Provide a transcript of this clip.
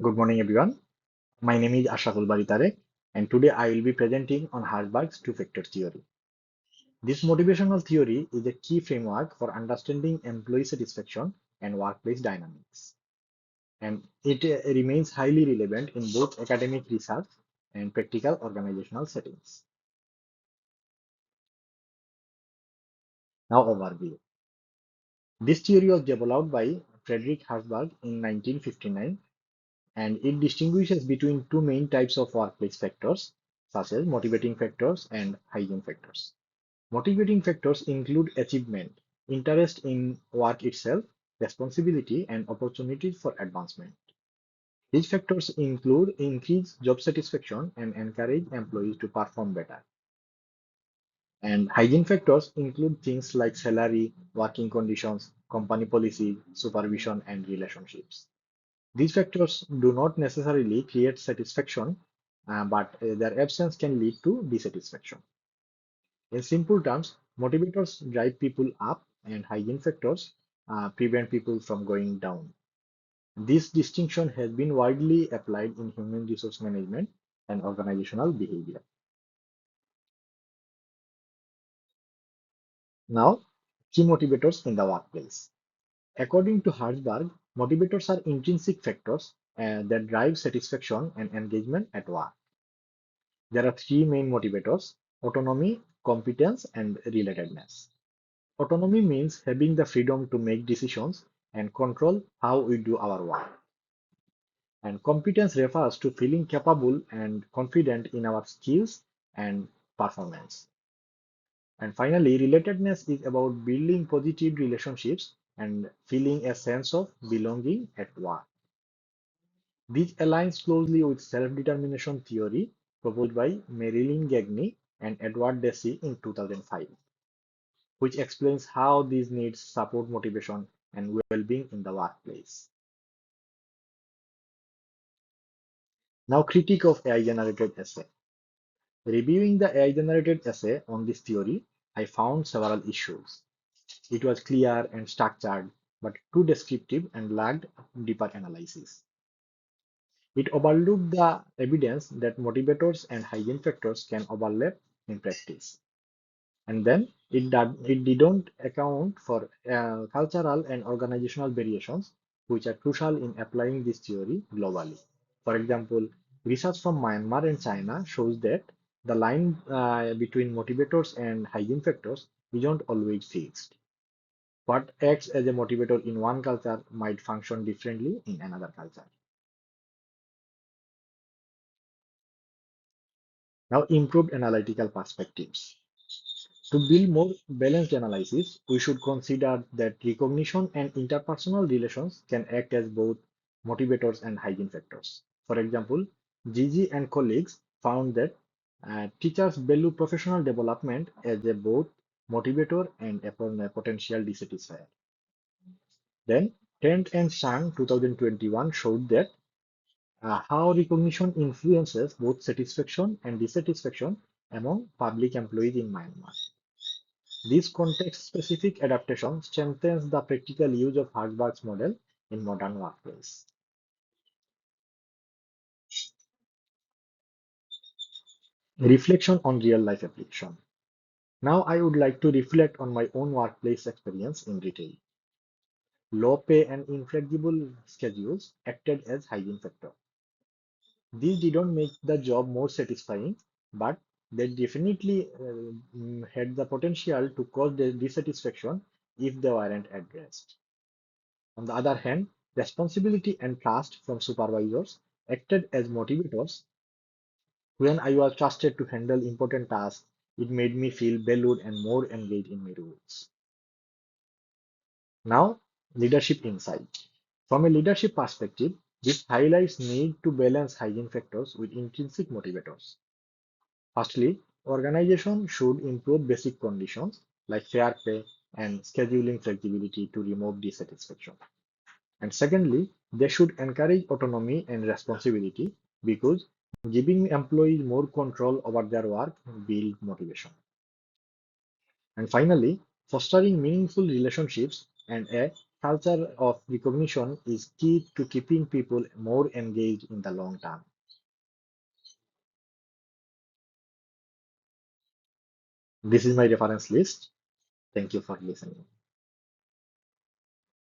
Good morning, everyone. My name is Ashaful Baritare, and today I will be presenting on Herzberg's two-factor theory. This motivational theory is a key framework for understanding employee satisfaction and workplace dynamics, and it remains highly relevant in both academic research and practical organizational settings. Now, overview. This theory was developed by Friedrich Herzberg in 1959, and it distinguishes between two main types of workplace factors, such as motivating factors and hygiene factors. Motivating factors include achievement, interest in work itself, responsibility, and opportunities for advancement. These factors include increased job satisfaction and encourage employees to perform better. And hygiene factors include things like salary, working conditions, company policy, supervision, and relationships. These factors do not necessarily create satisfaction, but their absence can lead to dissatisfaction. In simple terms, motivators drive people up and hygiene factors prevent people from going down. This distinction has been widely applied in human resource management and organizational behavior. Now, key motivators in the workplace. According to Herzberg, motivators are intrinsic factors that drive satisfaction and engagement at work. There are three main motivators: autonomy, competence, and relatedness. Autonomy means having the freedom to make decisions and control how we do our work. And competence refers to feeling capable and confident in our skills and performance. And finally, relatedness is about building positive relationships and feeling a sense of belonging at work. This aligns closely with self-determination theory proposed by Marilyn Gagne and Edward Deci in 2005, which explains how these needs support motivation and well-being in the workplace. Now, critique of AI-generated essay. Reviewing the AI-generated essay on this theory, I found several issues. It was clear and structured, but too descriptive and lacked deeper analysis. It overlooked the evidence that motivators and hygiene factors can overlap in practice. And then it didn't account for cultural and organizational variations, which are crucial in applying this theory globally. For example, research from Myanmar and China shows that the line between motivators and hygiene factors isn't always fixed. What acts as a motivator in one culture might function differently in another culture. Now, improved analytical perspectives. To build more balanced analysis, we should consider that recognition and interpersonal relations can act as both motivators and hygiene factors. For example, Gigi and colleagues found that teachers value professional development as a both motivator and a potential dissatisfier. Then, Trent and Sang 2021 showed that how recognition influences both satisfaction and dissatisfaction among public employees in Myanmar. This context-specific adaptation strengthens the practical use of Herzberg's model in modern workplace. Reflection on real-life application. Now I would like to reflect on my own workplace experience in retail. Low pay and inflexible schedules acted as hygiene factor. These didn't make the job more satisfying, but they definitely had the potential to cause the dissatisfaction if they weren't addressed. On the other hand, responsibility and trust from supervisors acted as motivators. When I was trusted to handle important tasks, it made me feel valued and more engaged in my roles. Now, leadership insight. From a leadership perspective, this highlights need to balance hygiene factors with intrinsic motivators. Firstly, organizations should improve basic conditions like fair pay and scheduling flexibility to remove dissatisfaction. And secondly, they should encourage autonomy and responsibility because giving employees more control over their work builds motivation. And finally, fostering meaningful relationships and a culture of recognition is key to keeping people more engaged in the long term. This is my reference list. Thank you for listening.